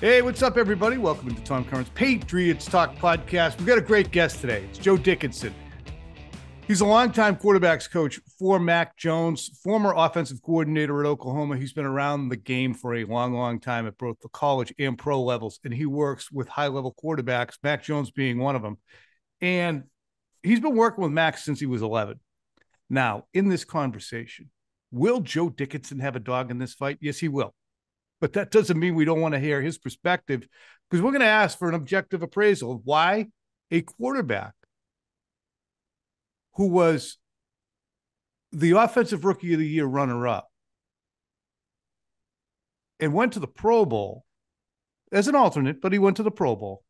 Hey, what's up, everybody? Welcome to Tom Curran's Patriots Talk podcast. We've got a great guest today. It's Joe Dickinson. He's a longtime quarterbacks coach for Mac Jones, former offensive coordinator at Oklahoma. He's been around the game for a long, long time at both the college and pro levels, and he works with high-level quarterbacks, Mac Jones being one of them. And he's been working with Mac since he was 11. Now, in this conversation, will Joe Dickinson have a dog in this fight? Yes, he will. But that doesn't mean we don't want to hear his perspective, because we're going to ask for an objective appraisal of why a quarterback who was the offensive rookie of the year runner-up and went to the Pro Bowl as an alternate, but he went to the Pro Bowl.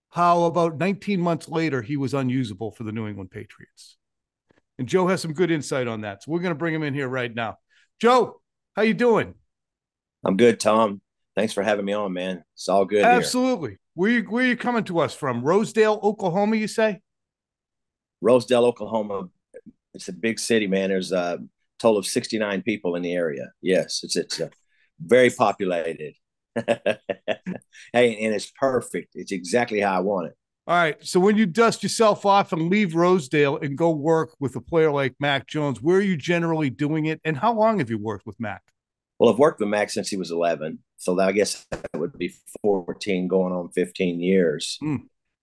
How about 19 months later, he was unusable for the New England Patriots. And Joe has some good insight on that. So we're going to bring him in here right now. Joe, how you doing? I'm good, Tom. Thanks for having me on, man. It's all good here. Absolutely. Where are you coming to us from? Rosedale, Oklahoma, you say? Rosedale, Oklahoma. It's a big city, man. There's a total of 69 people in the area. Yes, it's very populated. Hey, and it's perfect. It's exactly how I want it. All right. So when you dust yourself off and leave Rosedale and go work with a player like Mac Jones, where are you generally doing it? And how long have you worked with Mac? Well, I've worked with Mac since he was 11. So I guess that would be 14 going on 15 years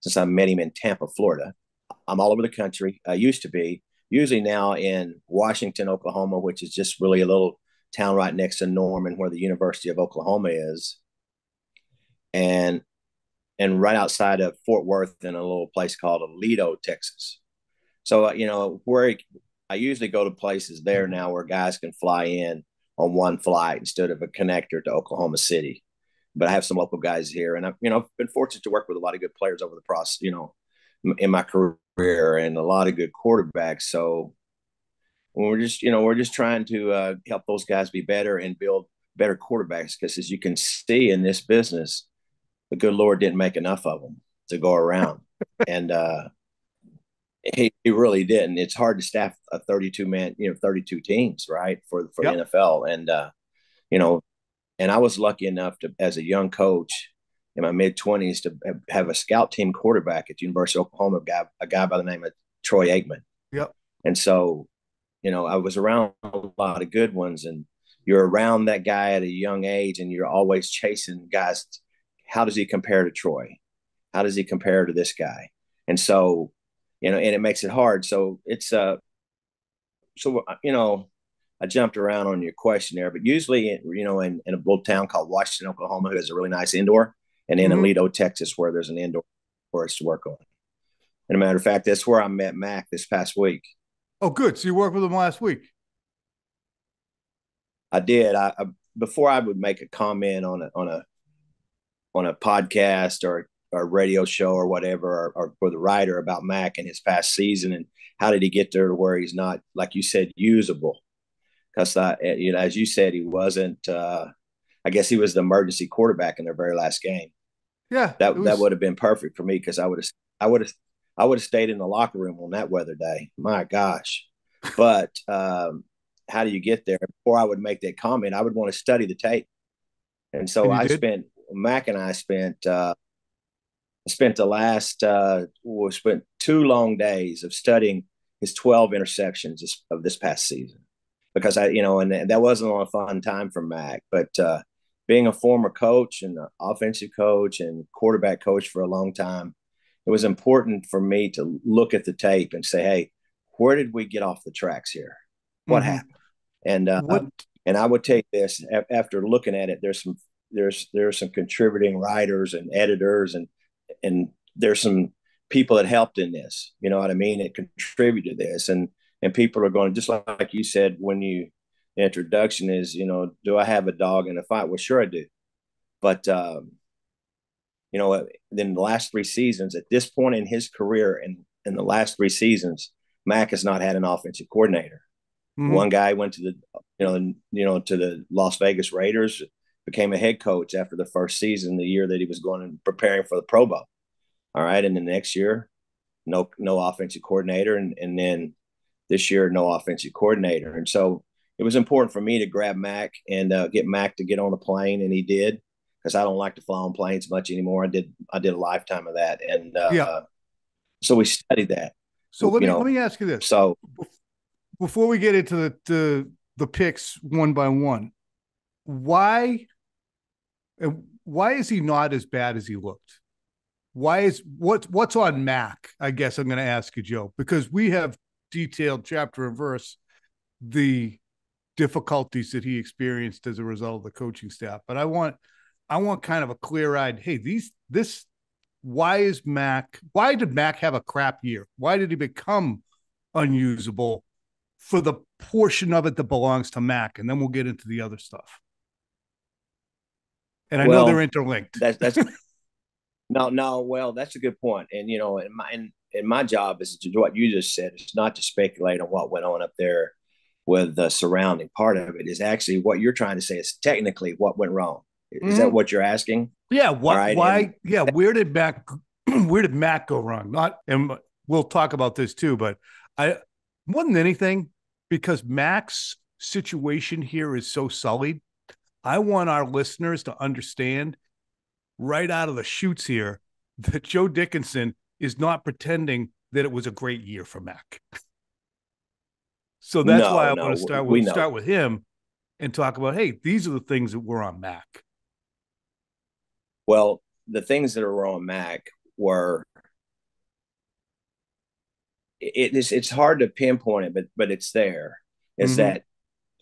since I met him in Tampa, Florida. I'm all over the country. I used to be, usually now in Washington, Oklahoma, which is just really a little town right next to Norman where the University of Oklahoma is. And right outside of Fort Worth in a little place called Aledo, Texas. So, where I usually go to places there now where guys can fly in on one flight instead of a connector to Oklahoma City. But I have some local guys here, and I've been fortunate to work with a lot of good players over the process, in my career, and a lot of good quarterbacks. So we're just trying to help those guys be better and build better quarterbacks, because as you can see in this business, the good Lord didn't make enough of them to go around. And he really didn't. It's hard to staff a 32-man, 32 teams, right, for the NFL. And, and I was lucky enough to, as a young coach in my mid-20s, to have a scout team quarterback at the University of Oklahoma, a guy by the name of Troy Aikman. Yep. And so, I was around a lot of good ones, and you're around that guy at a young age, and you're always chasing guys. How does he compare to Troy? How does he compare to this guy? And so, and it makes it hard. So it's I jumped around on your question there, but usually, in a little town called Washington, Oklahoma, who has a really nice indoor, and in Aledo, Texas, where there's an indoor for us to work on. And a matter of fact, that's where I met Mac this past week. Oh, good. So you worked with him last week? I did. I before I would make a comment on a podcast or a radio show or whatever, or for the writer about Mac and his past season and how did he get there to where he's not, like you said, usable. Because as you said, he wasn't. I guess he was the emergency quarterback in their very last game. Yeah, that would have been perfect for me, because I would have stayed in the locker room on that weather day. My gosh! But how do you get there? Before I would make that comment, I would want to study the tape, and so Mac and I spent the last spent 2 long days of studying his 12 interceptions of this past season, because and that wasn't a fun time for Mac, but being a former coach and an offensive coach and quarterback coach for a long time, it was important for me to look at the tape and say, hey, where did we get off the tracks here? What happened? And and I would take this after looking at it. There's some contributing writers and editors, and there's some people that helped in this. You know what I mean? It contributed to this, and people are going, just like you said when you introduction is, do I have a dog in a fight? Well, sure I do. But then the last 3 seasons, at this point in his career, and in the last 3 seasons, Mac has not had an offensive coordinator. One guy went to the Las Vegas Raiders, became a head coach after the first season, the year that he was going and preparing for the Pro Bowl. All right. And the next year, no offensive coordinator. And then this year, no offensive coordinator. And so it was important for me to grab Mac and get Mac to get on the plane. And he did. because I don't like to fly on planes much anymore. I did a lifetime of that, and Yeah. so we studied that. So let You me know, ask you this. so Before we get into the picks one by one, why is he not as bad as he looked? Why is what's on Mac? I guess I'm going to ask you, Joe, because we have detailed chapter and verse the difficulties that he experienced as a result of the coaching staff. But I want kind of a clear-eyed, hey, why did Mac have a crap year? Why did he become unusable for the portion of it that belongs to Mac? And then we'll get into the other stuff. And I know they're interlinked. That's no. Well, that's a good point. And in my job is to do what you just said. It's not to speculate on what went on up there with the surrounding. Part of it is actually what you're trying to say is technically what went wrong. Is that what you're asking? Yeah. Why? Yeah. Where did Mac go wrong? And we'll talk about this too. But more than anything, because Mac's situation here is so sullied, I want our listeners to understand right out of the chutes here that Joe Dickinson is not pretending that it was a great year for Mac. So that's why I want to start with him and talk about, hey, these are the things that were on Mac. Well, the things that are on Mac were it's hard to pinpoint it, but it's there. Is that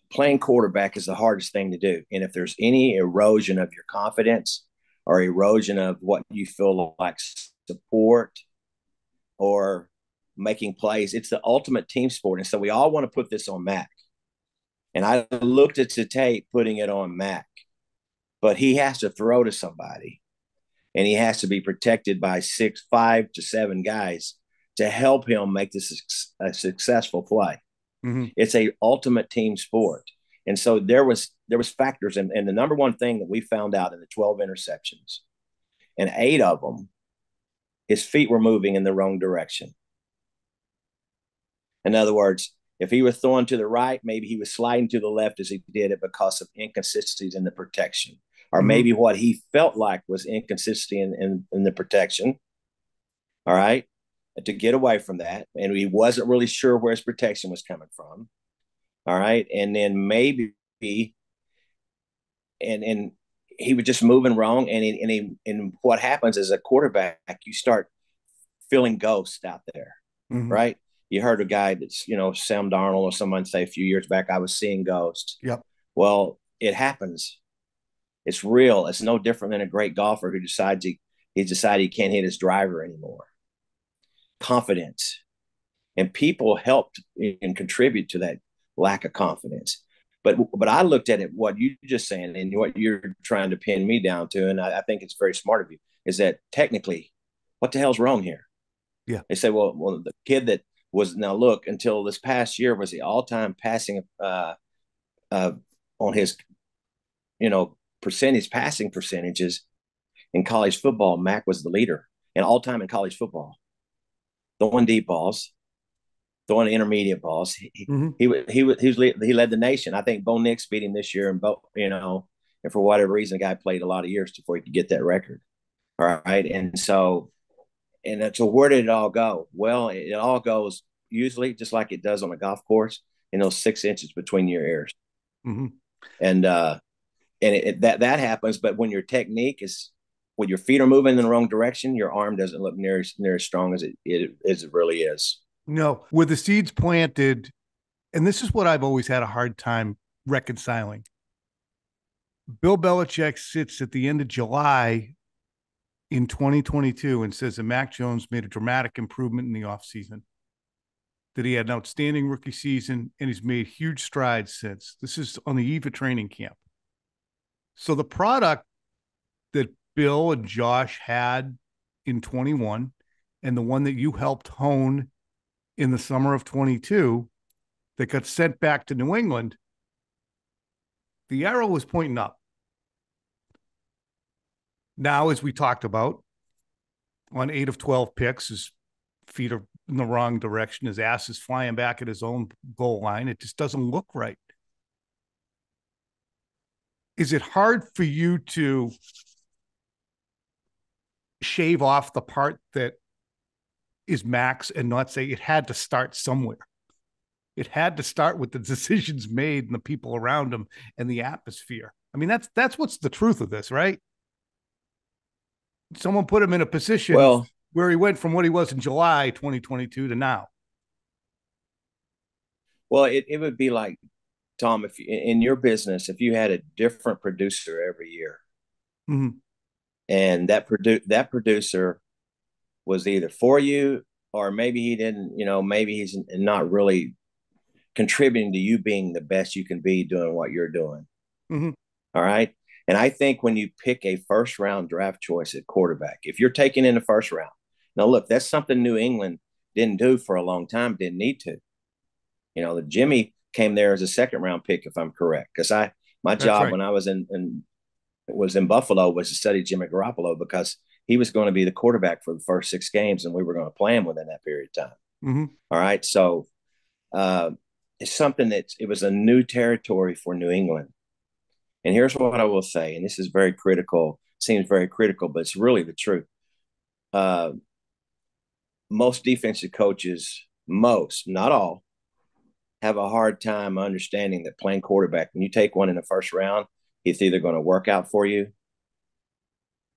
playing quarterback is the hardest thing to do. And if there's any erosion of your confidence or erosion of what you feel like support or making plays, it's the ultimate team sport. And so we all want to put this on Mac. And I looked at the tape putting it on Mac, but he has to throw to somebody and he has to be protected by 5 to 7 guys to help him make this a successful play. It's a ultimate team sport. And so there was factors. And the number one thing that we found out in the 12 interceptions, and 8 of them, his feet were moving in the wrong direction. In other words, if he was throwing to the right, maybe he was sliding to the left as he did it because of inconsistencies in the protection. Or maybe what he felt like was inconsistency in the protection. All right. To get away from that. And he wasn't really sure where his protection was coming from. All right. And then maybe and he was just moving wrong. And what happens as a quarterback, you start feeling ghosts out there. Right. You heard a guy that's, Sam Darnold or someone say a few years back, I was seeing ghosts. Yep. Well, it happens. It's real. It's no different than a great golfer who decides he can't hit his driver anymore. Confidence. And people helped and contribute to that lack of confidence. But I looked at it, what you just saying and what you're trying to pin me down to, and I think it's very smart of you, is that technically, what the hell's wrong here? Yeah. They say, well, the kid that was, now look, until this past year was the all-time passing on his, passing percentages in college football. Mac was the leader and all-time in college football. Throwing deep balls, throwing intermediate balls. He led the nation. I think Bo Nix beat him this year, and and for whatever reason, the guy played a lot of years before he could get that record. All right, and so where did it all go? Well, it all goes usually just like it does on a golf course, in those 6 inches between your ears, and that happens. But when your technique is, when your feet are moving in the wrong direction, your arm doesn't look near as strong as it really is. No, with the seeds planted, and this is what I've always had a hard time reconciling. Bill Belichick sits at the end of July in 2022 and says that Mac Jones made a dramatic improvement in the offseason, that he had an outstanding rookie season, and he's made huge strides since. This is on the eve of training camp. So the product that Bill and Josh had in 21 and the one that you helped hone in the summer of 22 that got sent back to New England, the arrow was pointing up. Now, as we talked about, on 8 of 12 picks, his feet are in the wrong direction. His ass is flying back at his own goal line. It just doesn't look right. is it hard for you to shave off the part that is Max and not say it had to start somewhere? It had to start with the decisions made and the people around him and the atmosphere. I mean, that's what's the truth of this, right? Someone put him in a position Well, where he went from what he was in July 2022 to now. well, it would be like, Tom, if in your business, if you had a different producer every year, Mm-hmm. and that producer was either for you or maybe he didn't, maybe he's not really contributing to you being the best you can be doing what you're doing. Mm-hmm. All right. And I think when you pick a first round draft choice at quarterback, if you're taking in the first round, now look, that's something New England didn't do for a long time, didn't need to. The Jimmy came there as a second round pick, if I'm correct. Because my That's job right. when I was in Buffalo was to study Jimmy Garoppolo because he was going to be the quarterback for the first 6 games, and we were going to play him within that period of time. Mm-hmm. All right. So it's something it was a new territory for New England. And here's what I will say, and this is very critical, seems very critical, but it's really the truth. Most defensive coaches, not all, have a hard time understanding that playing quarterback, when you take one in the first round, it's either going to work out for you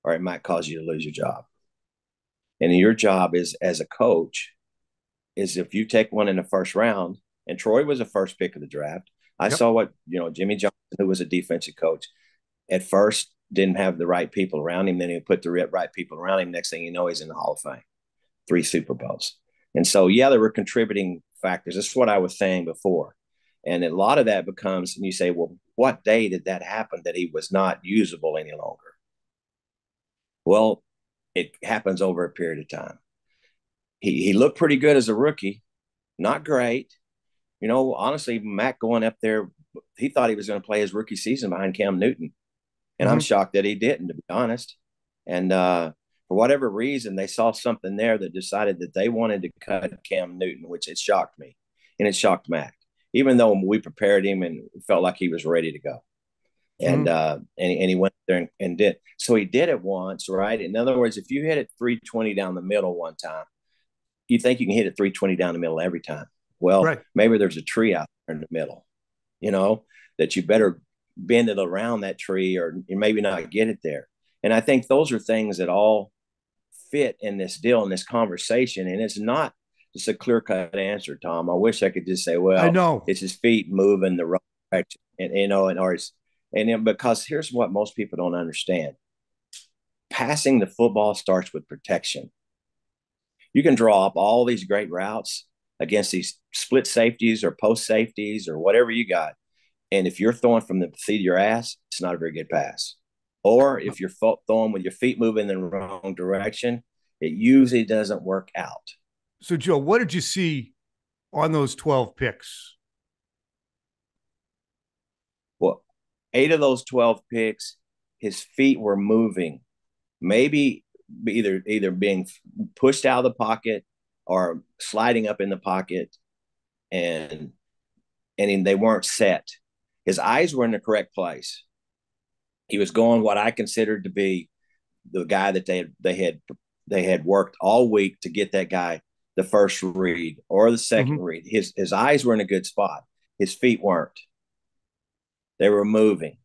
or it might cause you to lose your job. And your job is as a coach is if you take one in the first round, and Troy was the first pick of the draft. I Yep. saw what, Jimmy Johnson, who was a defensive coach, at first didn't have the right people around him. Then he put the right people around him. Next thing you know, he's in the Hall of Fame, 3 Super Bowls. And so, yeah, there were contributing factors. This is what I was saying before. And a lot of that becomes, and you say, well, what day did that happen that he was not usable any longer? Well, it happens over a period of time. He looked pretty good as a rookie, not great. Honestly, Mac going up there, he thought he was going to play his rookie season behind Cam Newton. And Mm-hmm. I'm shocked that he didn't, to be honest. And for whatever reason, they saw something there that decided that they wanted to cut Cam Newton, which it shocked me. And it shocked Mac, even though we prepared him and felt like he was ready to go. And Mm-hmm. and he went there and did. So he did it once, right? In other words, if you hit it 320 down the middle one time, you think you can hit it 320 down the middle every time. Well, Right. maybe there's a tree out there in the middle, that you better bend it around that tree or maybe not get it there. And I think those are things that all fit in this deal, in this conversation. And it's not just a clear cut answer, Tom. I wish I could just say, I well, know. it's his feet moving the right direction. And because here's what most people don't understand. Passing the football starts with protection. You can draw up all these great routes against these split safeties or post safeties or whatever you got. And if you're throwing from the seat of your ass, it's not a very good pass. Or if you're throwing with your feet moving in the wrong direction, it usually doesn't work out. So, Joe, what did you see on those 12 picks? Well, 8 of those 12 picks, his feet were moving, maybe either being pushed out of the pocket or sliding up in the pocket, and they weren't set. His eyes were in the correct place. He was going what I considered to be the guy that they had worked all week to get that guy the first read or the second Mm-hmm. read. His eyes were in a good spot. His feet weren't. They were moving.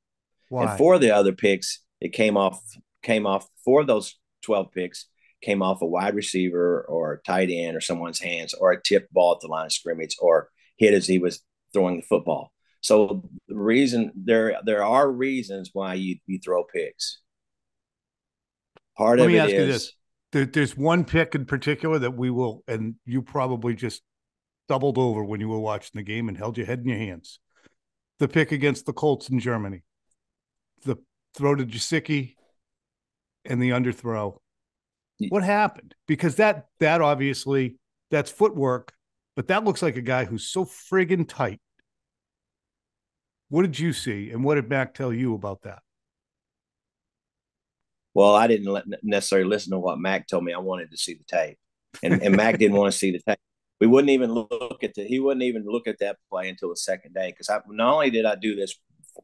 And Why? for the other picks, it came off for those 12 picks, came off a wide receiver or a tight end or someone's hands or a tipped ball at the line of scrimmage or hit as he was throwing the football. So the reason there are reasons why you throw picks. Part Let of me it ask you this. is, There's one pick in particular that we will, and you probably just doubled over when you were watching the game and held your head in your hands. The pick against the Colts in Germany, the throw to Jasicki and the underthrow. What happened? Because that obviously that's footwork, but that looks like a guy who's so friggin' tight. What did you see, and what did Mac tell you about that? well, I didn't necessarily listen to what Mac told me. I wanted to see the tape, and Mac didn't want to see the tape. We wouldn't even look he wouldn't even look at that play until the second day because not only did I do this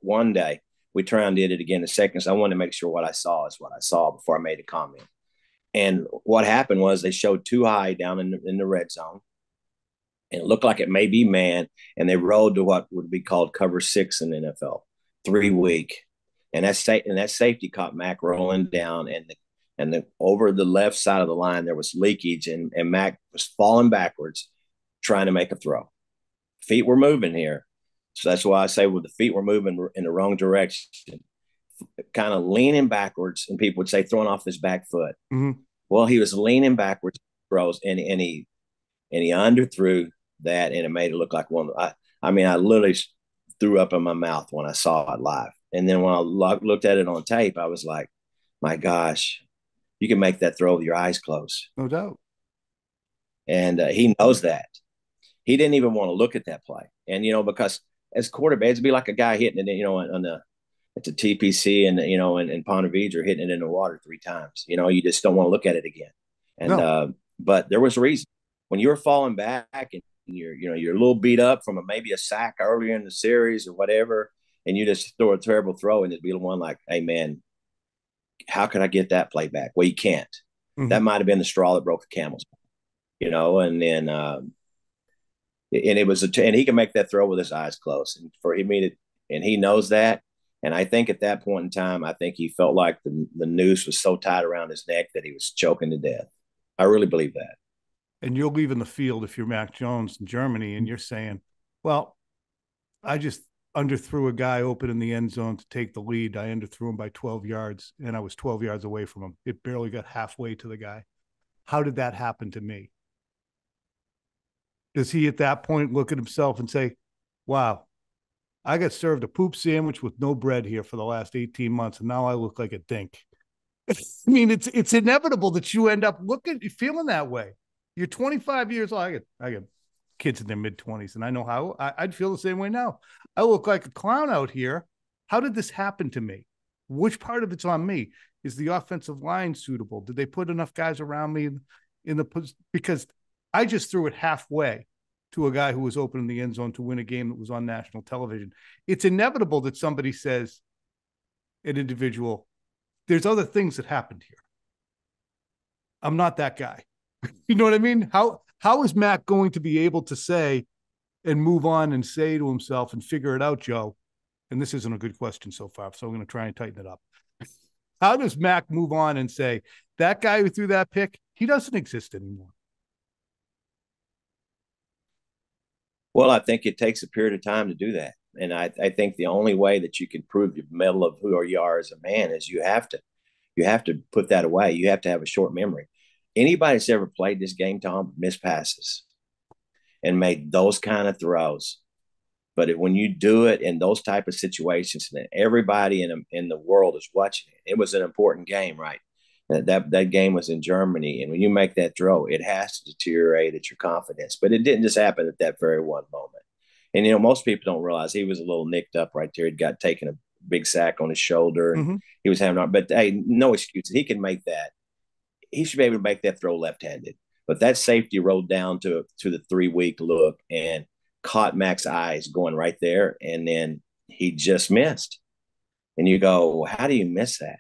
one day, we turned and did it again in seconds. I wanted to make sure what I saw is what I saw before I made a comment. And what happened was they showed too high down in the red zone. And it looked like it may be man. And they rolled to what would be called cover 6 in the NFL, 3-week. And that safety caught Mac rolling down, and over the left side of the line there was leakage, and Mac was falling backwards, trying to make a throw. Feet were moving here, so that's why I say the feet were moving in the wrong direction, kind of leaning backwards, and people would say throwing off his back foot. Mm-hmm. Well, he was leaning backwards, throws, and he underthrew that, and it made it look like one. I mean, I literally threw up in my mouth when I saw it live. And then when I looked at it on tape, I was like, my gosh, you can make that throw with your eyes closed. No doubt. And he knows that. He didn't even want to look at that play. And, because as quarterback, it'd be like a guy hitting it, at the TPC and, in Ponte Vedra hitting it in the water 3 times. You just don't want to look at it again. And, no. But there was a reason. When you're falling back and you're a little beat up from maybe a sack earlier in the series or whatever, and you just throw a terrible throw, and it'd be the one like, hey, man, how can I get that play back? Well, you can't. Mm-hmm. That might have been the straw that broke the camel's back, and then and it was and he can make that throw with his eyes closed, and he made it, and he knows that. And I think at that point in time, I think he felt like the noose was so tight around his neck that he was choking to death. I really believe that. And you're leaving the field if you're Mac Jones in Germany, and you're saying, well, I just underthrew a guy open in the end zone to take the lead. I underthrew him by 12 yards, and I was 12 yards away from him. It barely got halfway to the guy. How did that happen to me? Does he at that point look at himself and say, wow, I got served a poop sandwich with no bread here for the last 18 months, and now I look like a dink? I mean, it's inevitable that you end up feeling that way. You're 25 years old. I get kids in their mid-20s, and I know how I'd feel the same way now. I look like a clown out here. How did this happen to me? Which part of it's on me? Is the offensive line suitable? Did they put enough guys around me because I just threw it halfway to a guy who was open in the end zone to win a game that was on national television? It's inevitable that somebody says, an individual, there's other things that happened here. I'm not that guy. You know what I mean? How is Mac going to be able to say and move on and say to himself and figure it out, Joe? And this isn't a good question so far, so I'm going to try and tighten it up. How does Mac move on and say, that guy who threw that pick, he doesn't exist anymore? Well, I think it takes a period of time to do that. And I think the only way that you can prove your mettle of who you are as a man is you have to put that away. You have to have a short memory. Anybody that's ever played this game, Tom, missed passes and made those kind of throws. But when you do it in those type of situations, and everybody in the world is watching it, it was an important game, right? That game was in Germany, and when you make that throw, it has to deteriorate at your confidence. But it didn't just happen at that very one moment. And most people don't realize he was a little nicked up right there. He'd got taken a big sack on his shoulder, and he was having. But hey, no excuses. He can make that. He should be able to make that throw left-handed. But that safety rolled down to the 3-week look and caught Mac's eyes going right there, and then he just missed. And you go, how do you miss that?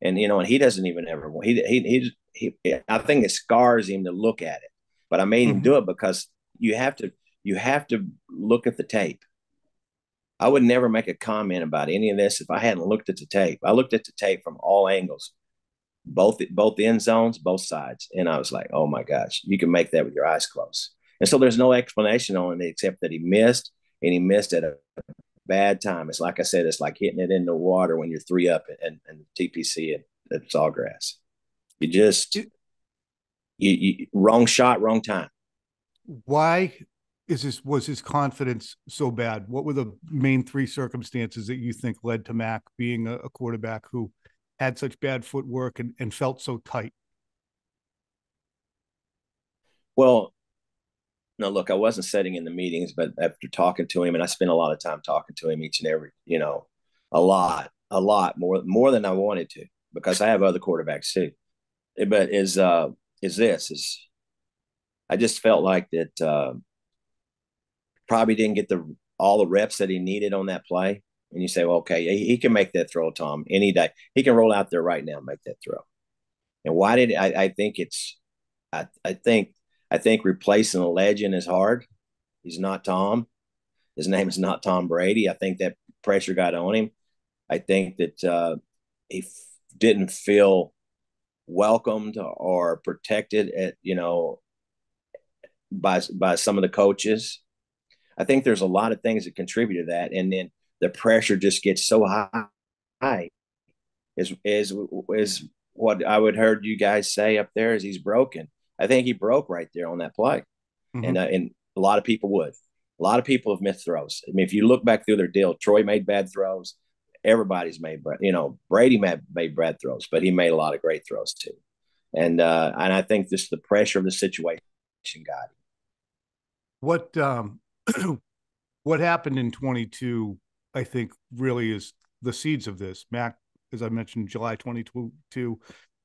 And and he doesn't even ever. He I think it scars him to look at it. But I made him do it because you have to look at the tape. I would never make a comment about any of this if I hadn't looked at the tape. I looked at the tape from all angles. Both end zones, both sides. And I was like, oh my gosh, you can make that with your eyes closed. And so there's no explanation on it except that he missed, and he missed at a bad time. It's like I said, it's like hitting it in the water when you're 3 up and TPC at Sawgrass. You wrong shot, wrong time. Why was his confidence so bad? What were the main 3 circumstances that you think led to Mac being a quarterback who had such bad footwork and felt so tight? Well, no, look, I wasn't sitting in the meetings, but after talking to him, and I spent a lot of time talking to him each and every, a lot more than I wanted to, because I have other quarterbacks too. But I just felt like that probably didn't get all the reps that he needed on that play. And you say, well, okay, he can make that throw, Tom, any day. He can roll out there right now and make that throw. And why did I think it's I think replacing a legend is hard. He's not Tom. His name is not Tom Brady. I think that pressure got on him. I think that he didn't feel welcomed or protected by some of the coaches. I think there's a lot of things that contribute to that, and then the pressure just gets so high. Is what I would heard you guys say up there is he's broken. I think he broke right there on that play, and a lot of people would. A lot of people have missed throws. I mean, if you look back through their deal, Troy made bad throws. Everybody's made, Brady made bad throws, but he made a lot of great throws too. And I think just the pressure of the situation got him. What happened in 22, I think, really is the seeds of this. Mac, as I mentioned, July 2022,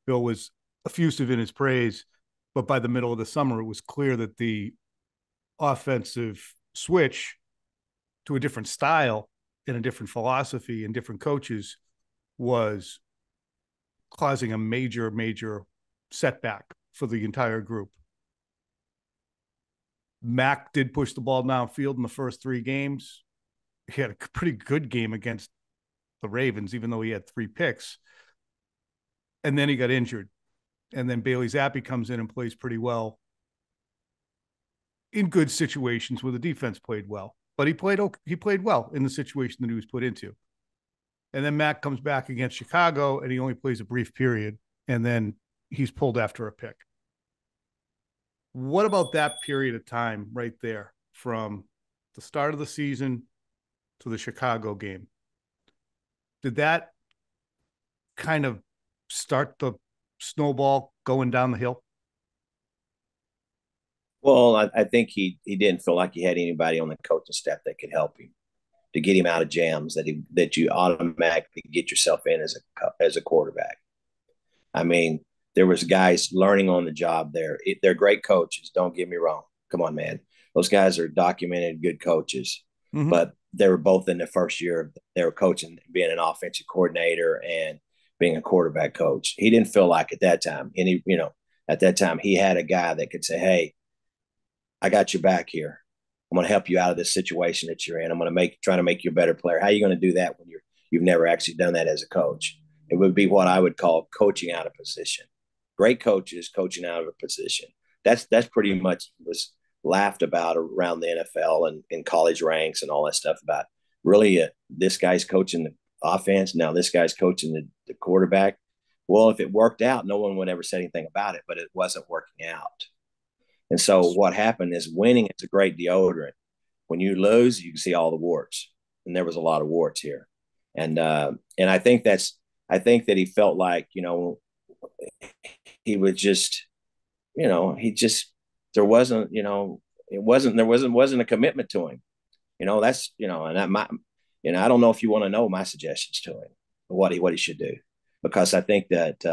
Bill was effusive in his praise, but by the middle of the summer, it was clear that the offensive switch to a different style and a different philosophy and different coaches was causing a major, major setback for the entire group. Mac did push the ball downfield in the first 3 games. He had a pretty good game against the Ravens, even though he had 3 picks. And then he got injured. And then Bailey Zappi comes in and plays pretty well in good situations where the defense played well. But he played well in the situation that he was put into. And then Mac comes back against Chicago, and he only plays a brief period, and then he's pulled after a pick. What about that period of time right there from the start of the season to the Chicago game? Did that kind of start the snowball going down the hill? Well, I think he didn't feel like he had anybody on the coaching staff that could help him to get him out of jams that you automatically get yourself in as a quarterback. I mean, there was guys learning on the job there. They're great coaches. Don't get me wrong. Come on, man. Those guys are documented good coaches, but they were both in the first year. They were coaching, being an offensive coordinator and being a quarterback coach. He didn't feel like at that time, at that time he had a guy that could say, hey, I got your back here. I'm going to help you out of this situation that you're in. I'm going to try to make you a better player. How are you going to do that when you've never actually done that as a coach? It would be what I would call coaching out of position. Great coaches coaching out of a position. That's pretty much was laughed about around the NFL and in college ranks and all that stuff about really this guy's coaching the offense. Now this guy's coaching the quarterback. Well, if it worked out, no one would ever say anything about it, but it wasn't working out. And so what happened is winning is a great deodorant. When you lose, you can see all the warts, and there was a lot of warts here. And I think that he felt like, he would just, there wasn't a commitment to him. That's, and I don't know if you want to know my suggestions to him, what he should do, because I think that,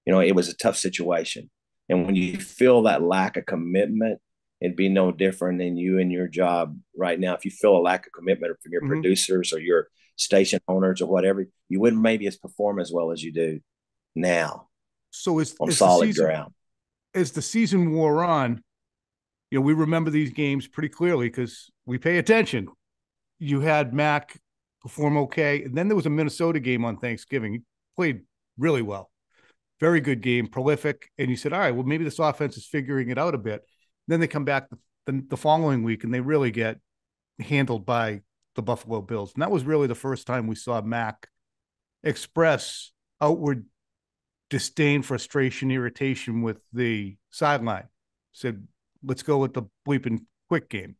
it was a tough situation. And when you feel that lack of commitment, it'd be no different than you in your job right now. If you feel a lack of commitment from your producers or your station owners or whatever, you wouldn't maybe perform as well as you do now. So on solid ground. As the season wore on, we remember these games pretty clearly because we pay attention. You had Mac perform okay, and then there was a Minnesota game on Thanksgiving. He played really well. Very good game, prolific. And you said, all right, well, maybe this offense is figuring it out a bit. Then they come back the following week and they really get handled by the Buffalo Bills. And that was really the first time we saw Mac express outward disdain, frustration, irritation with the sideline. Said, let's go with the bleeping quick game.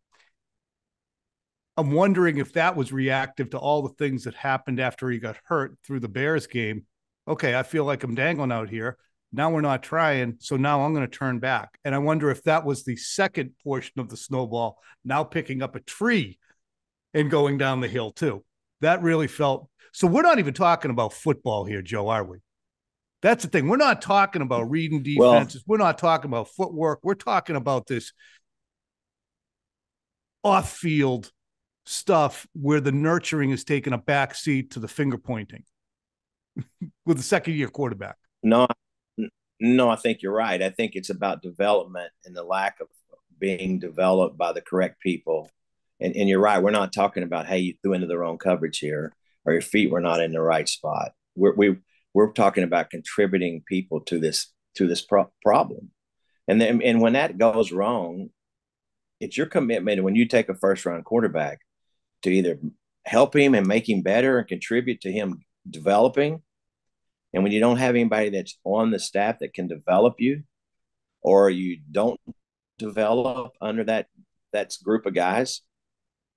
I'm wondering if that was reactive to all the things that happened after he got hurt through the Bears game. Okay, I feel like I'm dangling out here. Now we're not trying, so now I'm going to turn back. And I wonder if that was the second portion of the snowball, now picking up a tree and going down the hill too. That really felt – so we're not even talking about football here, Joe, are we? That's the thing. We're not talking about reading defenses. We're not talking about footwork. We're talking about this off-field stuff where the nurturing has taken a back seat to the finger pointing with the second-year quarterback. No, no, I think you're right. I think it's about development and the lack of being developed by the correct people. And you're right. We're not talking about, hey, you threw into the wrong coverage here, or your feet were not in the right spot. We're talking about contributing people to this problem. And when that goes wrong, it's your commitment. And when you take a first round quarterback to either help him and make him better and contribute to him developing, and when you don't have anybody that's on the staff that can develop you, or you don't develop under that group of guys,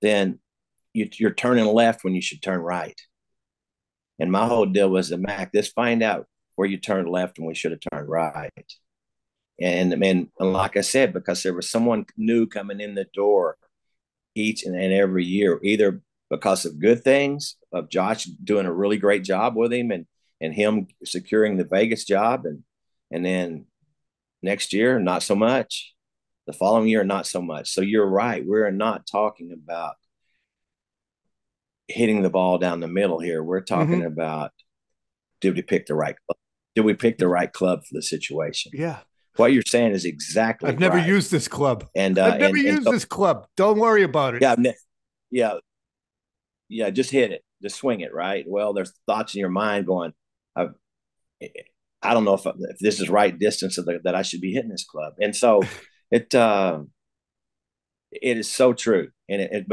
then you're turning left when you should turn right. And my whole deal was to Mac, just find out where you turned left and we should have turned right. And like I said, because there was someone new coming in the door each and every year, either because of good things, of Josh doing a really great job with him and him securing the Vegas job. And then next year, not so much. The following year, not so much. So you're right. We're not talking about hitting the ball down the middle here. We're talking about, did we pick the right club? Did we pick the right club for the situation? Yeah. What you're saying is exactly I've never used this club. And I've never used this club. Don't worry about it. Yeah. Just hit it. Just swing it, right? Well, there's thoughts in your mind going, I don't know if this is right distance that I should be hitting this club. And so it is so true. And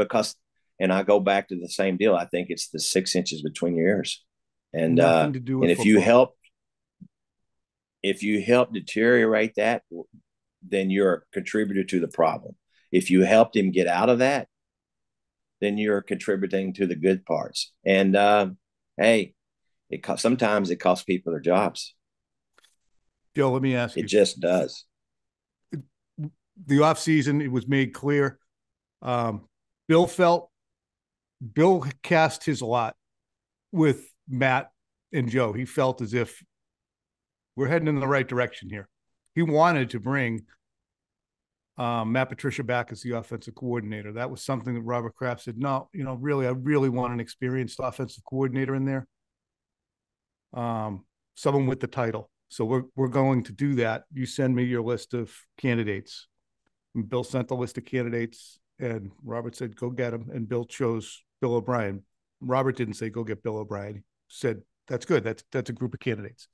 and I go back to the same deal. I think it's the 6 inches between your ears. And nothing to do with and if you help deteriorate that, then you're a contributor to the problem. If you helped him get out of that, then you're contributing to the good parts. And hey, sometimes it costs people their jobs. Joe, let me ask you. It just does. The offseason, it was made clear. Bill cast his lot with Matt and Joe. He felt as if we're heading in the right direction here. He wanted to bring Matt Patricia back as the offensive coordinator. That was something that Robert Kraft said, no, really, I really want an experienced offensive coordinator in there. Someone with the title. So we're going to do that. You send me your list of candidates. And Bill sent the list of candidates, and Robert said, go get them. And Bill chose Bill O'Brien. Robert didn't say, go get Bill O'Brien. He said, that's good. That's a group of candidates.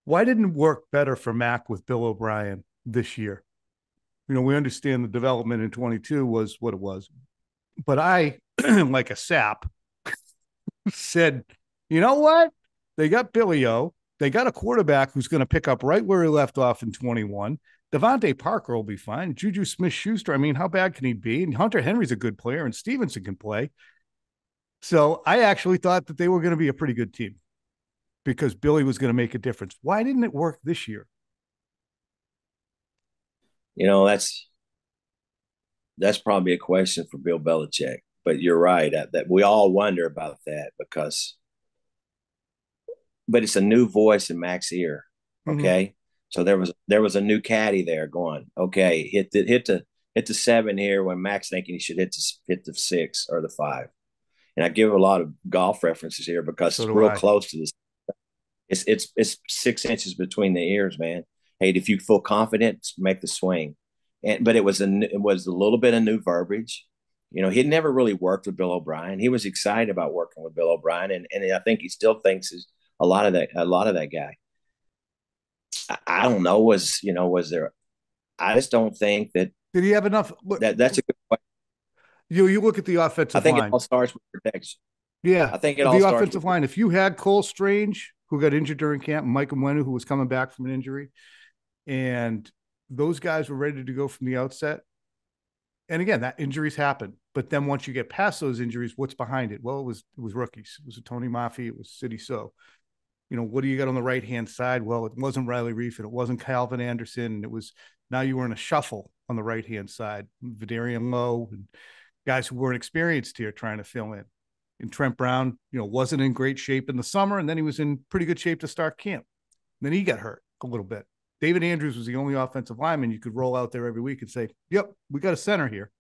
Why didn't it work better for Mac with Bill O'Brien this year? We understand the development in 22 was what it was. But I, like a sap, said, you know what? They got Billy O. They got a quarterback who's going to pick up right where he left off in 21. Devontae Parker will be fine. Juju Smith-Schuster, how bad can he be? And Hunter Henry's a good player, and Stevenson can play. So I actually thought that they were going to be a pretty good team because Billy was going to make a difference. Why didn't it work this year? That's probably a question for Bill Belichick. But you're right that we all wonder about that but it's a new voice in Mac's ear. Okay. Mm-hmm. So there was a new caddy there going, okay, hit the 7 here when Mac's thinking he should hit the 6 or the 5. And I give a lot of golf references here because it's real close to this. It's 6 inches between the ears, man. Hey, if you feel confident, make the swing. But it was a little bit of new verbiage. He'd never really worked with Bill O'Brien. He was excited about working with Bill O'Brien, and I think he still thinks a lot of that guy. I don't know. Was there? I just don't think that. Did he have enough? That's a good question. You look at the offensive line. I think it all starts with protection. Yeah, I think it all starts with the offensive line. If you had Cole Strange, who got injured during camp, and Mike Mwenu, who was coming back from an injury, and those guys were ready to go from the outset. And again, that injuries happen. But then once you get past those injuries, what's behind it? Well, it was rookies. It was Tony Maffey. It was City So. What do you got on the right-hand side? Well, it wasn't Riley Reef, and it wasn't Calvin Anderson. And it was now you were in a shuffle on the right-hand side. Vidarian Lowe and guys who weren't experienced here trying to fill in. And Trent Brown, wasn't in great shape in the summer, and then he was in pretty good shape to start camp. And then he got hurt a little bit. David Andrews was the only offensive lineman you could roll out there every week and say, yep, we got a center here.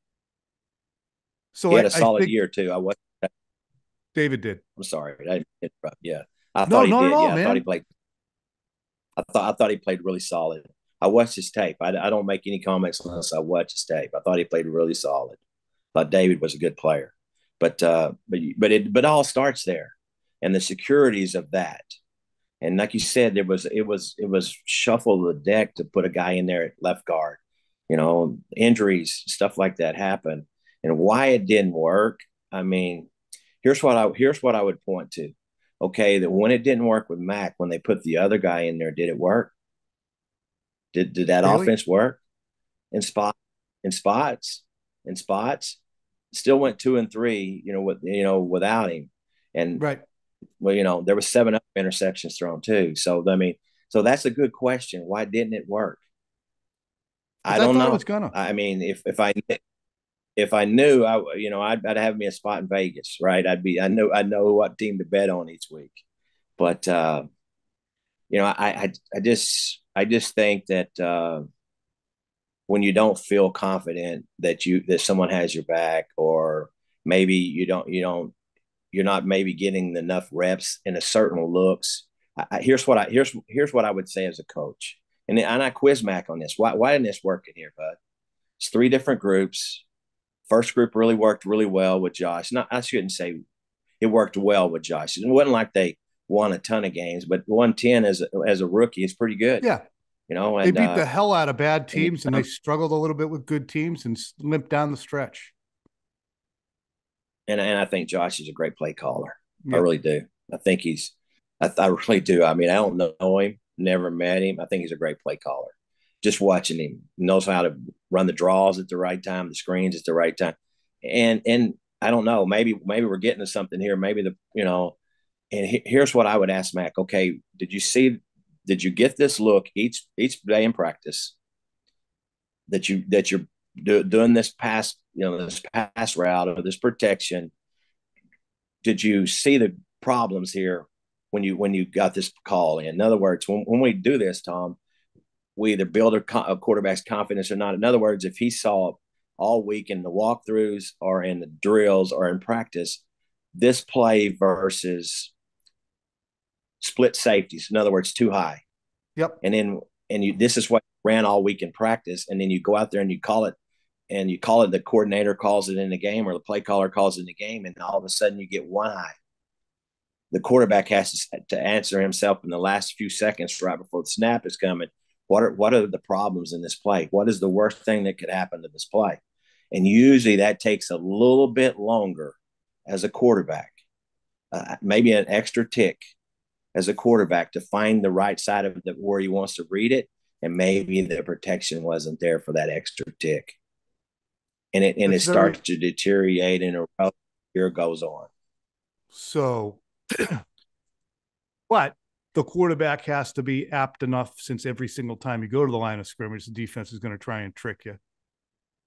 So He had a I solid think year too. David did. I'm sorry. I didn't interrupt. Yeah. I No, thought he not at did. all, Yeah. man. I thought he played really solid. I watched his tape. I don't make any comments unless I watch his tape. I thought he played really solid. Thought David was a good player. But all starts there, and the securities of that. And like you said, it was shuffle the deck to put a guy in there at left guard. Injuries, stuff like that happen, and why it didn't work. I mean, here's what I would point to. Okay, that when it didn't work with Mac, when they put the other guy in there, did it work? Did that Really? offense work in spot in spots in spots? Still went 2 and 3, without him. And Right. well, there was 7 other interceptions thrown too. So I mean, so that's a good question. Why didn't it work? I Because I don't thought it was know. gonna. I mean, if I knew, I'd have me a spot in Vegas, right? I know what team to bet on each week, but I just think that when you don't feel confident that someone has your back, or maybe you're not maybe getting enough reps in a certain looks. Here's what I would say as a coach, and I quiz Mac on this. Why didn't this work in here, bud? It's 3 different groups. First group really worked really well with Josh. Not, I shouldn't say it worked well with Josh. It wasn't like they won a ton of games, but 110 as a rookie is pretty good, Yeah. They and beat the hell out of bad and, teams, and they struggled a little bit with good teams and limped down the stretch. and I think Josh is a great play caller. I Yeah. really do. I think I really do. I mean, I don't know him, never met him. I think he's a great play caller. Just watching him, knows how to run the draws at the right time, the screens at the right time, and I don't know. Maybe we're getting to something here. Maybe And here's what I would ask Mac. Okay, did you get this look each day in practice that you're doing this pass route or this protection? Did you see the problems here when you got this call in? In other words, when we do this, Tom, we either build a quarterback's confidence or not. In other words, if he saw all week in the walkthroughs or in the drills or in practice, this play versus split safeties, in other words, too high. Yep. This is what ran all week in practice, and then you go out there and you call it, the coordinator calls it in the game, or the play caller calls it in the game, and all of a sudden you get one high. The quarterback has to answer himself in the last few seconds right before the snap is coming. What are the problems in this play? What is the worst thing that could happen to this play? And usually that takes a little bit longer as a quarterback, maybe an extra tick as a quarterback to find the right side of where he wants to read it, and maybe the protection wasn't there for that extra tick, and it starts to deteriorate, and a year goes on. So, but the quarterback has to be apt enough, since every single time you go to the line of scrimmage, the defense is going to try and trick you.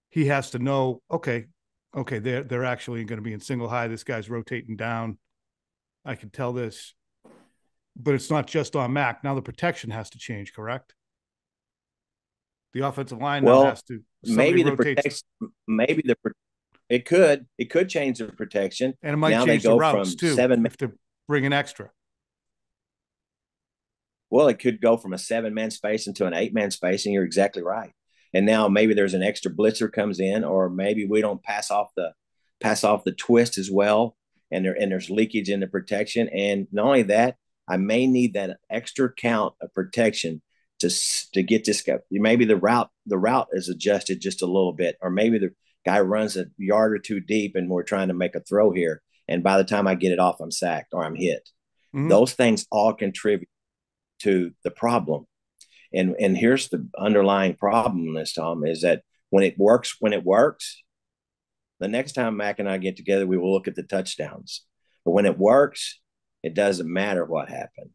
He has to know, okay, they're actually going to be in single high. This guy's rotating down. I can tell this. But it's not just on Mac. Now the protection has to change, correct? The offensive line now has to. Maybe it could change the protection, and it might now change they go the routes from too. 7 if to bring an extra. Well, it could go from a 7-man space into an 8-man space, and you're exactly right. And now maybe there's an extra blitzer comes in, or maybe we don't pass off the twist as well, and there's leakage in the protection. And not only that, I may need that extra count of protection to get this guy. Maybe the route is adjusted just a little bit, or maybe the guy runs a yard or two deep, and we're trying to make a throw here, and by the time I get it off, I'm sacked or I'm hit. Mm-hmm. Those things all contribute to the problem. And here's the underlying problem in this, Tom, is that when it works, the next time Mac and I get together, we will look at the touchdowns. But when it works, it doesn't matter what happened.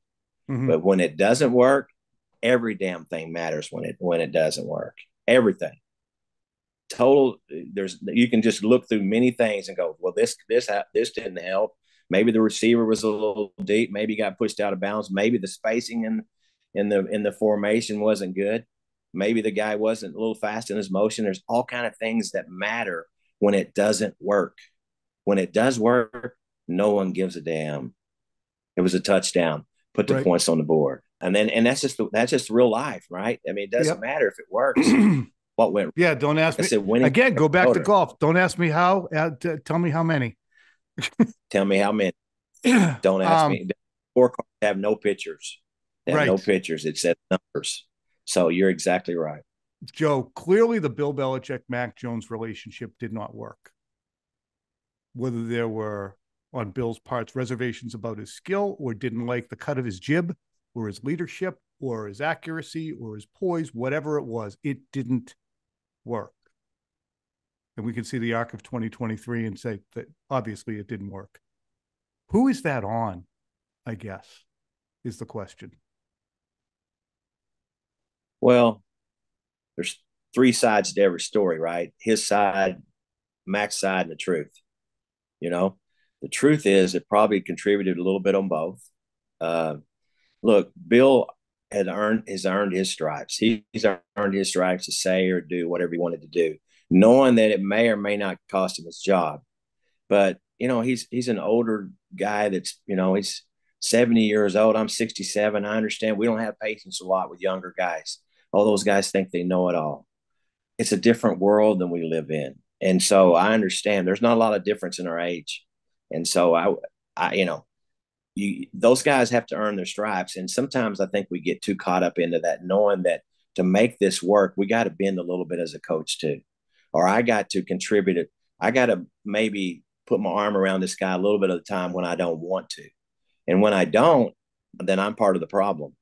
Mm-hmm. But when it doesn't work, every damn thing matters when it doesn't work. Everything. You can just look through many things and go, well, this didn't help. Maybe the receiver was a little deep. Maybe he got pushed out of bounds. Maybe the spacing in the formation wasn't good. Maybe the guy wasn't a little fast in his motion. There's all kind of things that matter when it doesn't work. When it does work, no one gives a damn. It was a touchdown. Put the points on the board. And that's just real life, right? I mean, it doesn't matter if it works. What went? Yeah, don't ask me. Again, go back to golf. Don't ask me how. Tell me how many. Tell me how many. Don't ask me. Scorecards have no pictures. They have no pictures. It says numbers. So you're exactly right. Joe, clearly the Bill Belichick, Mac Jones relationship did not work. Whether there were, on Bill's parts, reservations about his skill, or didn't like the cut of his jib, or his leadership, or his accuracy, or his poise, whatever it was, it didn't work. And we can see the arc of 2023 and say that obviously it didn't work. Who is that on, I guess, is the question. Well, there's three sides to every story, right? His side, Mac's side, and the truth. You know, the truth is it probably contributed a little bit on both. Look, Bill has earned his stripes. He's earned his stripes to say or do whatever he wanted to do, knowing that it may or may not cost him his job. But he's an older guy that's he's 70 years old. I'm 67. I understand we don't have patience a lot with younger guys. All those guys think they know it all. It's a different world than we live in. And so I understand there's not a lot of difference in our age. And so those guys have to earn their stripes. And sometimes I think we get too caught up into that, knowing that to make this work, we got to bend a little bit as a coach too. Or I got to contribute it. I got to maybe put my arm around this guy a little bit of the time when I don't want to. And when I don't, then I'm part of the problem.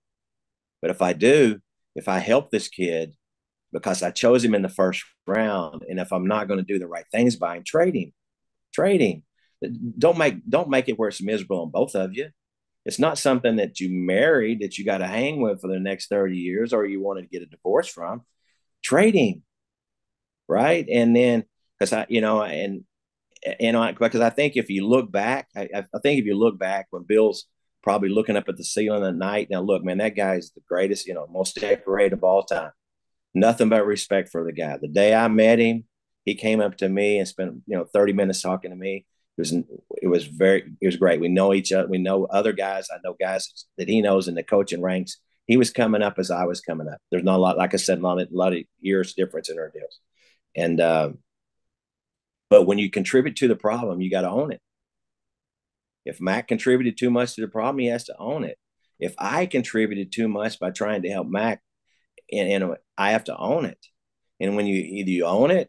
But if I do, if I help this kid because I chose him in the first round, and if I'm not going to do the right things by him, trade him. Don't make it where it's miserable on both of you. It's not something that you married that you got to hang with for the next 30 years or you wanted to get a divorce from. Trade him. Right. And then because because I think if you look back, when Bill's probably looking up at the ceiling at night, now look, man, that guy is the greatest, most decorated of all time. Nothing but respect for the guy. The day I met him, he came up to me and spent 30 minutes talking to me. It was great. We know each other. We know other guys. I know guys that he knows in the coaching ranks. He was coming up as I was coming up. There's not a lot, like I said, a lot of years difference in our deals. And but when you contribute to the problem, you got to own it. If Mac contributed too much to the problem, he has to own it. If I contributed too much by trying to help Mac, and I have to own it. And when either you own it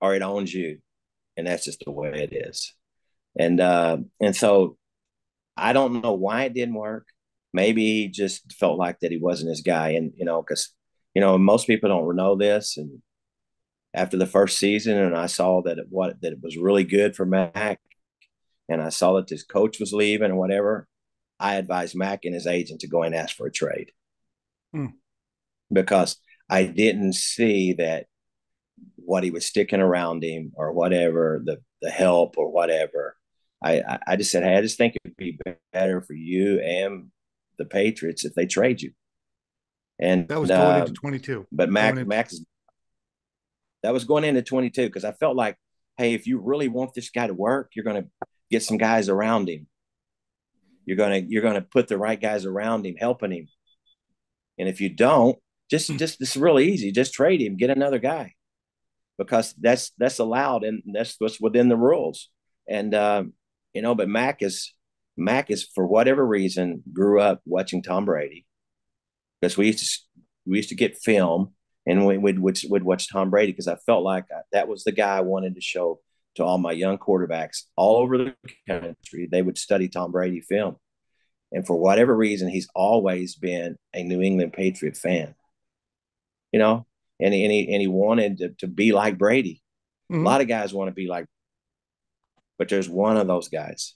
or it owns you, and that's just the way it is. And so I don't know why it didn't work. Maybe he just felt like that he wasn't his guy, and because most people don't know this. And after the first season, and I saw that it was really good for Mac, and I saw that his coach was leaving or whatever, I advised Mac and his agent to go and ask for a trade. Because I didn't see that what he was sticking around him or whatever, the help or whatever. I just said, hey, I just think it'd be better for you and the Patriots if they trade you. And that was going into 22. But that was going into 22 because I felt like, hey, if you really want this guy to work, you're going to get some guys around him. You're going to put the right guys around him, helping him. And if you don't, just it's really easy. Just trade him, get another guy, because that's allowed and that's what's within the rules. And but Mac is for whatever reason grew up watching Tom Brady, because we used to get film and we'd watch Tom Brady, because I felt like that was the guy I wanted to show to all my young quarterbacks all over the country. They would study Tom Brady film. And for whatever reason, he's always been a New England Patriot fan, and he wanted to be like Brady. Mm-hmm. A lot of guys want to be like, but there's one of those guys.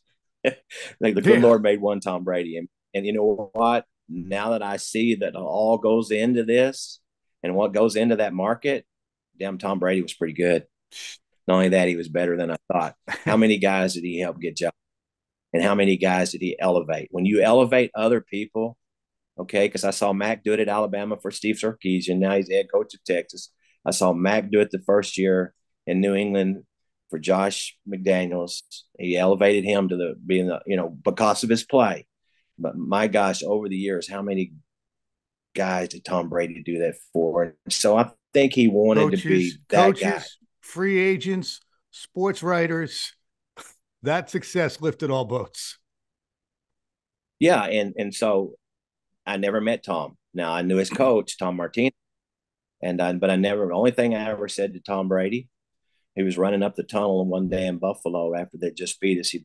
Like the good Lord made one Tom Brady. And you know what? Now that I see that all goes into this and what goes into that market, damn, Tom Brady was pretty good. Not only that, he was better than I thought. How many guys did he help get jobs? And how many guys did he elevate? When you elevate other people, okay, because I saw Mac do it at Alabama for Steve Sarkisian. Now he's the head coach of Texas. I saw Mac do it the first year in New England for Josh McDaniels. He elevated him to being because of his play. But my gosh, over the years, how many guys did Tom Brady do that for? And so I think he wanted to be that guy. Free agents, sports writers. That success lifted all boats. Yeah, and so I never met Tom. Now I knew his coach, Tom Martinez, but I never. The only thing I ever said to Tom Brady, he was running up the tunnel one day in Buffalo after they just beat us.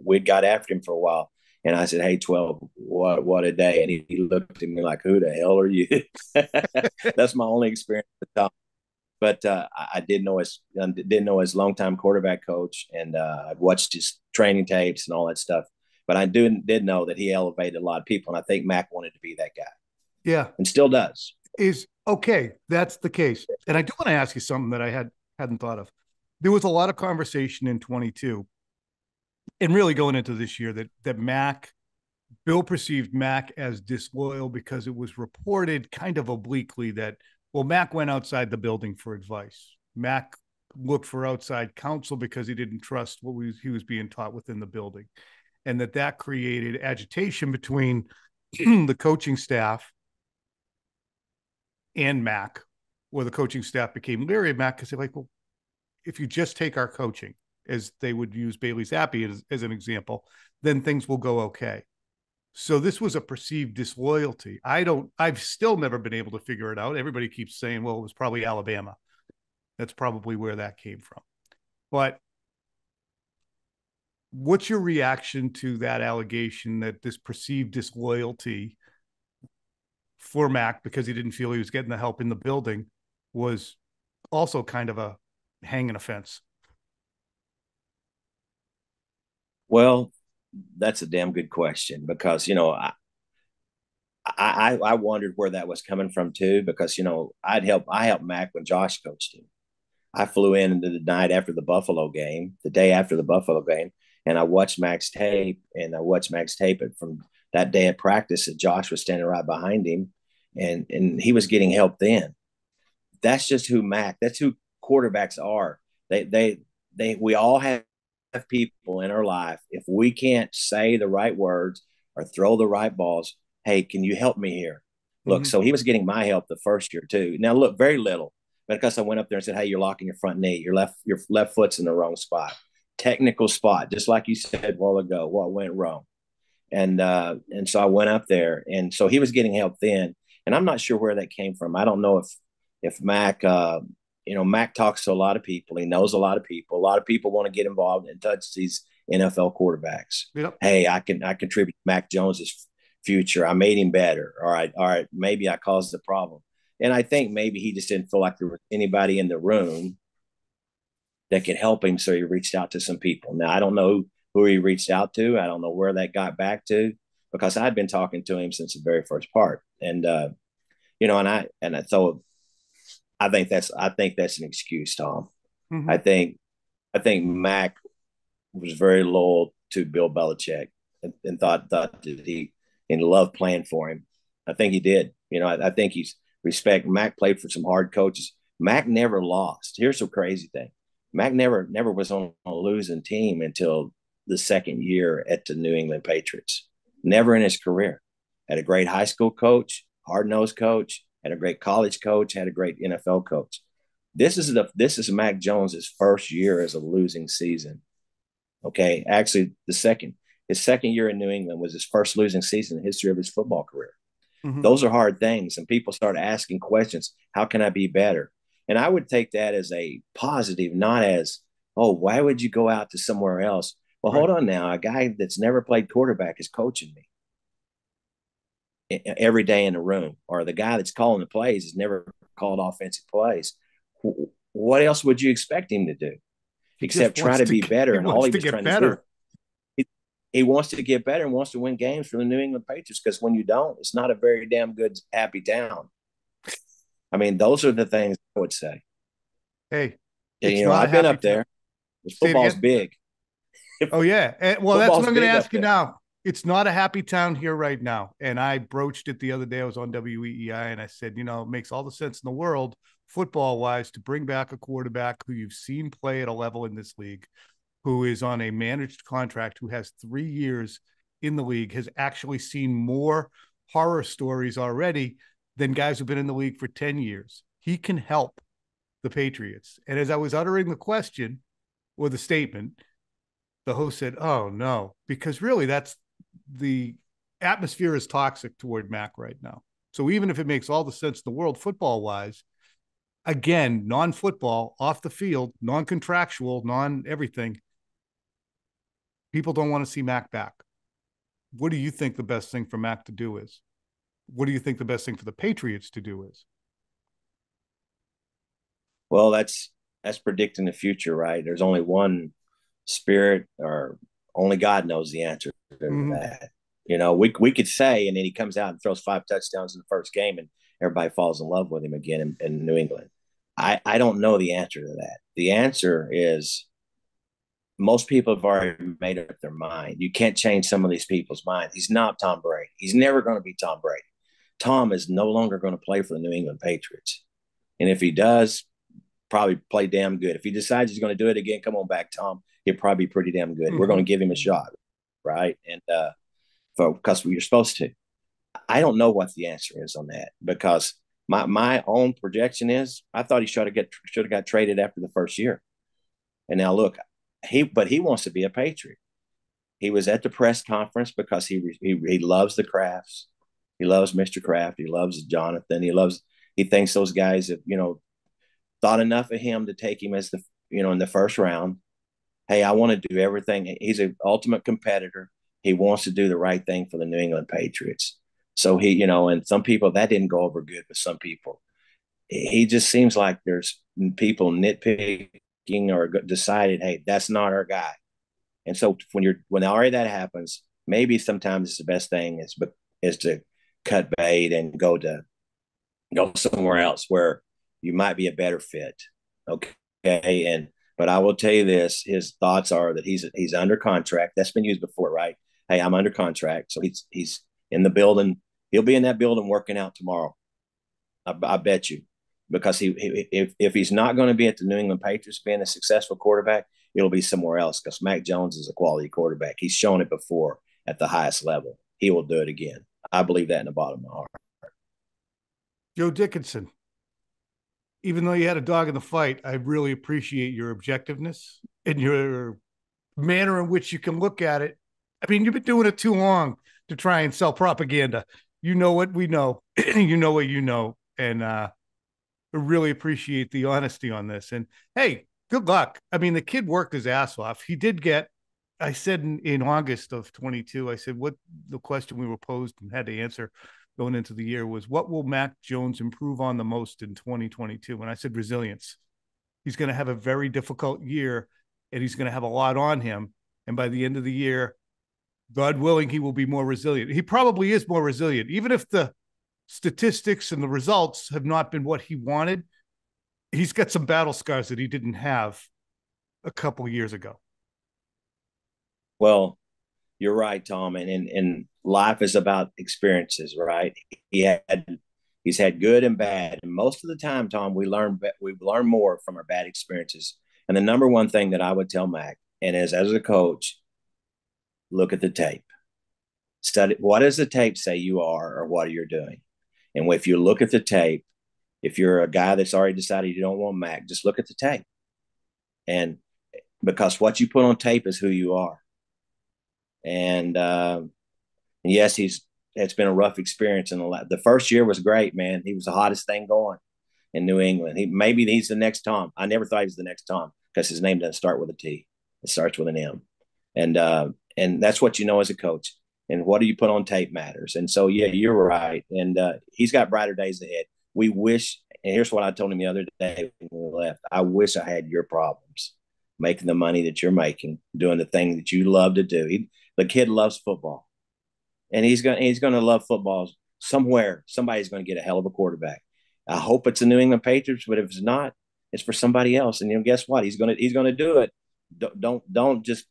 We'd got after him for a while, and I said, "Hey, 12, what a day!" And he looked at me like, "Who the hell are you?" That's my only experience with Tom. But I did know his longtime quarterback coach, and I've watched his training tapes and all that stuff. But I did know that he elevated a lot of people, and I think Mac wanted to be that guy. Yeah, and still does. Is okay. That's the case, and I do want to ask you something that I hadn't thought of. There was a lot of conversation in 22, and really going into this year that Bill perceived Mac as disloyal because it was reported kind of obliquely that, well, Mac went outside the building for advice. Mac looked for outside counsel because he didn't trust what he was being taught within the building. And that created agitation between the coaching staff and Mac, or the coaching staff became leery of Mac because they're like, well, if you just take our coaching, as they would use Bailey Zappi as an example, then things will go okay. So this was a perceived disloyalty. I've still never been able to figure it out. Everybody keeps saying, well, it was probably Alabama. That's probably where that came from. But what's your reaction to that allegation that this perceived disloyalty for Mac because he didn't feel he was getting the help in the building was also kind of a hanging offense? Well, that's a damn good question because, I wondered where that was coming from too, because, I helped Mac when Josh coached him. I flew in the night after the Buffalo game, the day after the Buffalo game, and I watched Mac's tape, from that day at practice that Josh was standing right behind him, and he was getting help then. That's just that's who quarterbacks are. We all have people in our life. If we can't say the right words or throw the right balls, hey, can you help me here? Look, so he was getting my help the first year too. Now, look, very little, but because I went up there and said, hey, you're locking your front knee, your left foot's in the wrong spot, technical spot, just like you said a while ago, what went wrong. And so I went up there, and so he was getting help then. And I'm not sure where that came from. I don't know if Mac, Mac talks to a lot of people. He knows a lot of people. A lot of people want to get involved and touch these NFL quarterbacks. Yep. Hey, I contribute to Mac Jones's future. I made him better. All right. Maybe I caused the problem. And I think maybe he just didn't feel like there was anybody in the room that could help him. So he reached out to some people. Now, I don't know who he reached out to. I don't know where that got back to, because I'd been talking to him since the very first part. And, I think that's an excuse, Tom. Mm-hmm. I think Mac was very loyal to Bill Belichick and thought that he loved playing for him. I think he did. I think he's respect. Mac played for some hard coaches. Mac never lost. Here's the crazy thing. Mac never was on a losing team until the second year at the New England Patriots. Never in his career. Had a great high school coach, hard-nosed coach, had a great college coach, had a great NFL coach. This is Mac Jones's first year as a losing season. Okay, actually, his second year in New England was his first losing season in the history of his football career. Mm-hmm. Those are hard things, and people start asking questions. How can I be better? And I would take that as a positive, not as, oh, why would you go out to somewhere else? Well, right. Hold on now. A guy that's never played quarterback is coaching me every day in the room, or the guy that's calling the plays has never called offensive plays. What else would you expect him to do except try to be better? And all he was trying to do, he wants to get better and wants to win games for the New England Patriots, because when you don't, it's not a very damn good, happy town. I mean, those are the things I would say. Hey, I've been up there. Football's big. Oh, yeah. Well, that's what I'm going to ask you now. it's not a happy town here right now. And I broached it the other day. I was on WEEI and I said, it makes all the sense in the world, football wise, to bring back a quarterback who you've seen play at a level in this league, who is on a managed contract, who has 3 years in the league, has actually seen more horror stories already than guys who've been in the league for 10 years. He can help the Patriots. And as I was uttering the question or the statement, the host said, "Oh, no," because really the atmosphere is toxic toward Mac right now. So even if it makes all the sense in the world football wise, again, non-football, off the field, non-contractual, non-everything, people don't want to see Mac back. What do you think the best thing for Mac to do is? What do you think the best thing for the Patriots to do is? Well, that's predicting the future, right? There's only one spirit, or only God knows the answer to that. We could say, and then he comes out and throws 5 touchdowns in the first game, and everybody falls in love with him again in New England. I don't know the answer to that. The answer is most people have already made up their mind. You can't change some of these people's minds. He's not Tom Brady. He's never going to be Tom Brady. Tom is no longer going to play for the New England Patriots. And if he does, probably play damn good. If he decides he's going to do it again, come on back, Tom. He'll probably be pretty damn good. Mm-hmm. We're going to give him a shot, right? And because you're supposed to. I don't know what the answer is on that, because my own projection is I thought he should have got traded after the first year. And now look, he wants to be a Patriot. He was at the press conference because he loves the Crafts. He loves Mr. Kraft. He loves Jonathan. He thinks those guys have, thought enough of him to take him as in the first round. Hey, I want to do everything. He's an ultimate competitor. He wants to do the right thing for the New England Patriots. So and some people, that didn't go over good with some people. He just seems like there's people nitpicking or decided, hey, that's not our guy. And so when already that happens, maybe sometimes it's the best thing is to cut bait and go somewhere else where you might be a better fit. Okay. But I will tell you this, his thoughts are that he's under contract. That's been used before, right? Hey, I'm under contract. So he's in the building. He'll be in that building working out tomorrow. I bet you, because if he's not going to be at the New England Patriots being a successful quarterback, it'll be somewhere else, because Mac Jones is a quality quarterback. He's shown it before at the highest level. He will do it again. I believe that in the bottom of my heart. Joe Dickinson, even though you had a dog in the fight, I really appreciate your objectiveness and your manner in which you can look at it. I mean, you've been doing it too long to try and sell propaganda. You know what we know. You know what you know. And I really appreciate the honesty on this. And hey, good luck. I mean, the kid worked his ass off. He did get, I said in August of 22, I said, what the question we were posed and had to answer going into the year was, what will Mac Jones improve on the most in 2022? And I said, resilience. He's going to have a very difficult year, and he's going to have a lot on him. And by the end of the year, God willing, he will be more resilient. He probably is more resilient, even if the statistics and the results have not been what he wanted. He's got some battle scars that he didn't have a couple of years ago. Well, you're right, Tom. And life is about experiences, right? He's had good and bad. And most of the time, Tom, we learn more from our bad experiences. And the number one thing that I would tell Mac, and as a coach, look at the tape. Study, what does the tape say you are, or what you're doing? And if you look at the tape, if you're a guy that's already decided you don't want Mac, just look at the tape. And because what you put on tape is who you are. And yes, it's been a rough experience. The first year was great, man. He was the hottest thing going in New England. Maybe he's the next Tom. I never thought he was the next Tom, because his name doesn't start with a T. It starts with an M. And that's what you know as a coach. And what do you put on tape matters. And so, yeah, you're right. And he's got brighter days ahead. We wish, and here's what I told him the other day when we left. I wish I had your problems, making the money that you're making, doing the thing that you love to do. The kid loves football, and he's going to love football somewhere. Somebody's going to get a hell of a quarterback. I hope it's the New England Patriots, but if it's not, it's for somebody else. And guess what? He's going to do it. Don't just,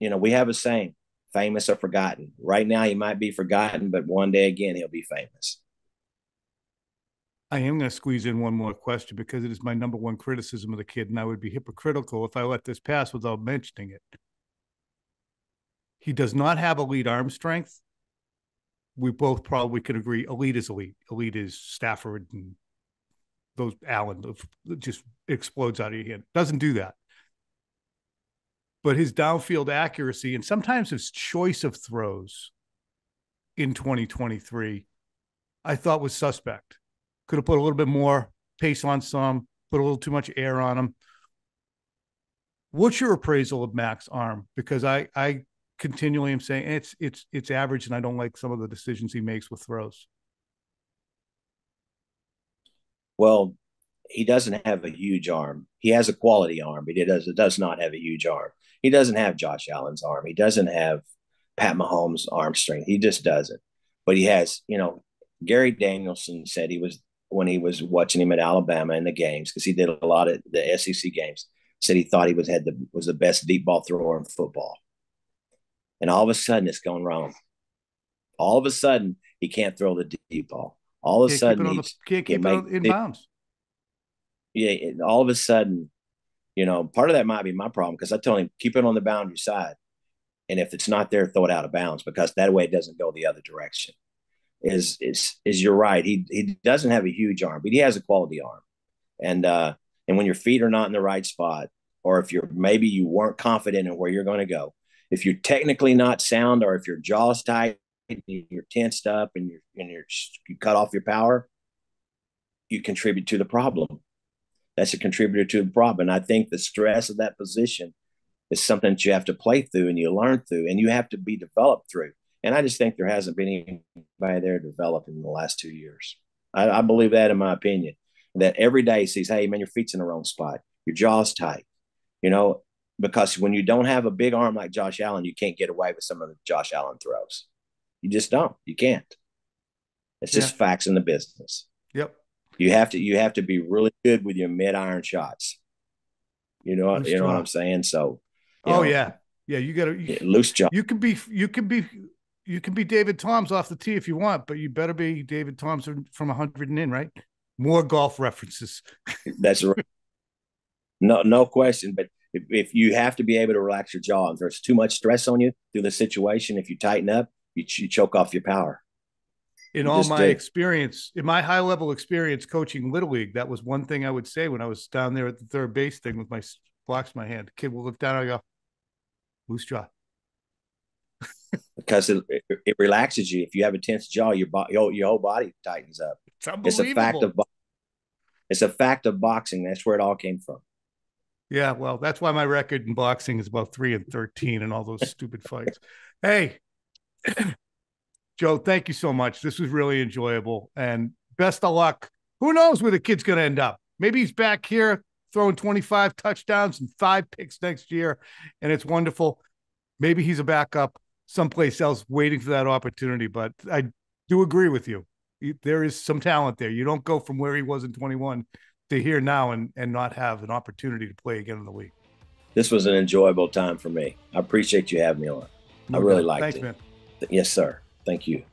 we have a saying, famous or forgotten. Right now, he might be forgotten, but one day again, he'll be famous. I am going to squeeze in one more question because it is my number one criticism of the kid, and I would be hypocritical if I let this pass without mentioning it. He does not have elite arm strength. We both probably could agree elite is elite. Elite is Stafford and those Allen just explodes out of your hand. Doesn't do that. But his downfield accuracy and sometimes his choice of throws in 2023, I thought was suspect. Could have put a little bit more pace on some, put a little too much air on him. What's your appraisal of Mac's arm? Because I continually am saying it's average, and I don't like some of the decisions he makes with throws. Well, he doesn't have a huge arm. He has a quality arm, but it does not have a huge arm. He doesn't have Josh Allen's arm. He doesn't have Pat Mahomes' arm strength. He just doesn't. But he has, Gary Danielson said when he was watching him at Alabama in the games, because he did a lot of the SEC games, said he thought he was the best deep ball thrower in football. And all of a sudden, it's gone wrong. All of a sudden, he can't throw the deep ball. All of a sudden, he can't keep it in bounds. Yeah, all of a sudden, part of that might be my problem, because I told him, keep it on the boundary side. And if it's not there, throw it out of bounds, because that way it doesn't go the other direction. Is you're right. He doesn't have a huge arm, but he has a quality arm. And when your feet are not in the right spot, or if maybe you weren't confident in where you're going to go, if you're technically not sound, or if your jaw's tight, and you're tensed up, and you cut off your power, you contribute to the problem. That's a contributor to the problem. And I think the stress of that position is something that you have to play through, and you learn through, and you have to be developed through. And I just think there hasn't been anybody there developed in the last 2 years. I believe that, in my opinion, that every day he sees, hey, man, your feet's in the wrong spot. Your jaw's tight, because when you don't have a big arm like Josh Allen, you can't get away with some of the Josh Allen throws. You just don't. You can't. It's just facts in the business. Yep. You have to be really good with your mid-iron shots. You know what I'm saying? So, yeah. You got to loose jaw. You can be David Toms off the tee if you want, but you better be David Toms from 100 and in, right? More golf references. That's right. No question. But if you have to be able to relax your jaw, if there's too much stress on you through the situation, if you tighten up, you choke off your power. In all my experience, in my high-level experience coaching Little League, that was one thing I would say when I was down there at the third base thing with my blocks in my hand. The kid will look down and I go, loose jaw. Because it relaxes you. If you have a tense jaw, your whole body tightens up. It's unbelievable. It's a fact of boxing. That's where it all came from. Yeah, well, that's why my record in boxing is about 3-13 and all those stupid fights. Hey, Joe, thank you so much. This was really enjoyable, and best of luck. Who knows where the kid's going to end up? Maybe he's back here throwing 25 touchdowns and 5 picks next year, and it's wonderful. Maybe he's a backup someplace else waiting for that opportunity, but I do agree with you. There is some talent there. You don't go from where he was in 21 to here now and not have an opportunity to play again in the league. This was an enjoyable time for me. I appreciate you having me on. I really liked it. Thanks, man. Yes, sir. Thank you.